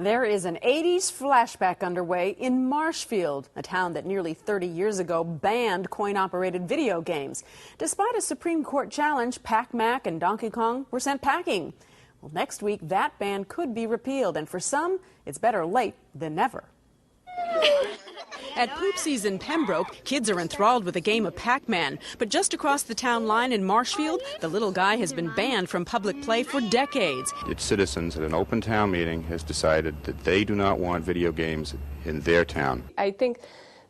There is an 80s flashback underway in Marshfield, a town that nearly 30 years ago banned coin-operated video games. Despite a Supreme Court challenge, Pacman and Donkey Kong were sent packing. Well, next week, that ban could be repealed, and for some, it's better late than never. At Poopsie's in Pembroke, kids are enthralled with a game of Pacman. But just across the town line in Marshfield, the little guy has been banned from public play for decades. Its citizens at an open town meeting has decided that they do not want video games in their town. I think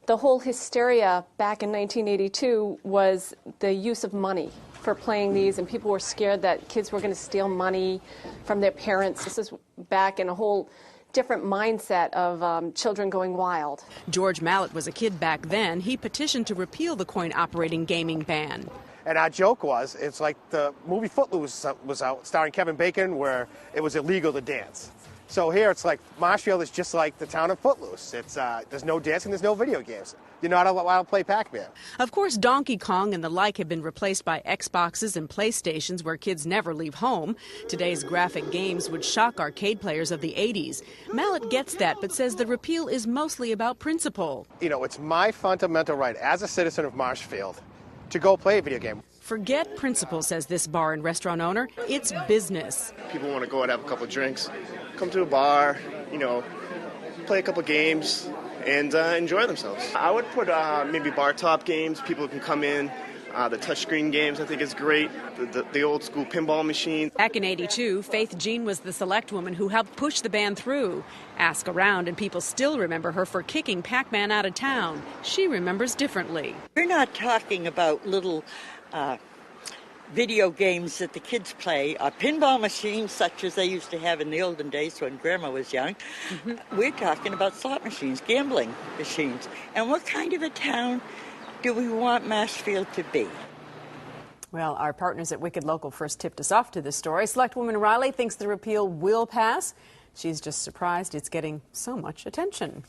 the whole hysteria back in 1982 was the use of money for playing these, and people were scared that kids were going to steal money from their parents. This is back in a whole different mindset of children going wild. George Mallett was a kid back then. He petitioned to repeal the coin-operating gaming ban. And our joke was, it's like the movie Footloose was out, starring Kevin Bacon, where it was illegal to dance. So here it's like Marshfield is just like the town of Footloose. It's there's no dancing, there's no video games. You're not allowed to play Pac-Man. Of course, Donkey Kong and the like have been replaced by Xboxes and PlayStations where kids never leave home. Today's graphic games would shock arcade players of the 80s. Mallett gets that, but says the repeal is mostly about principle. You know, it's my fundamental right as a citizen of Marshfield to go play a video game. Forget principle, says this bar and restaurant owner. It's business. People want to go and have a couple of drinks, come to a bar, you know, play a couple of games, and enjoy themselves. I would put maybe bar top games. People can come in. The touchscreen games, I think, is great. The old school pinball machine. Back in '82, Faith Jean was the select woman who helped push the ban through. Ask around, and people still remember her for kicking Pacman out of town. She remembers differently. We're not talking about little video games that the kids play, pinball machines such as they used to have in the olden days when Grandma was young. We're talking about slot machines, gambling machines. And what kind of a town do we want Marshfield to be? Well, our partners at Wicked Local first tipped us off to this story. Selectwoman Riley thinks the repeal will pass. She's just surprised it's getting so much attention.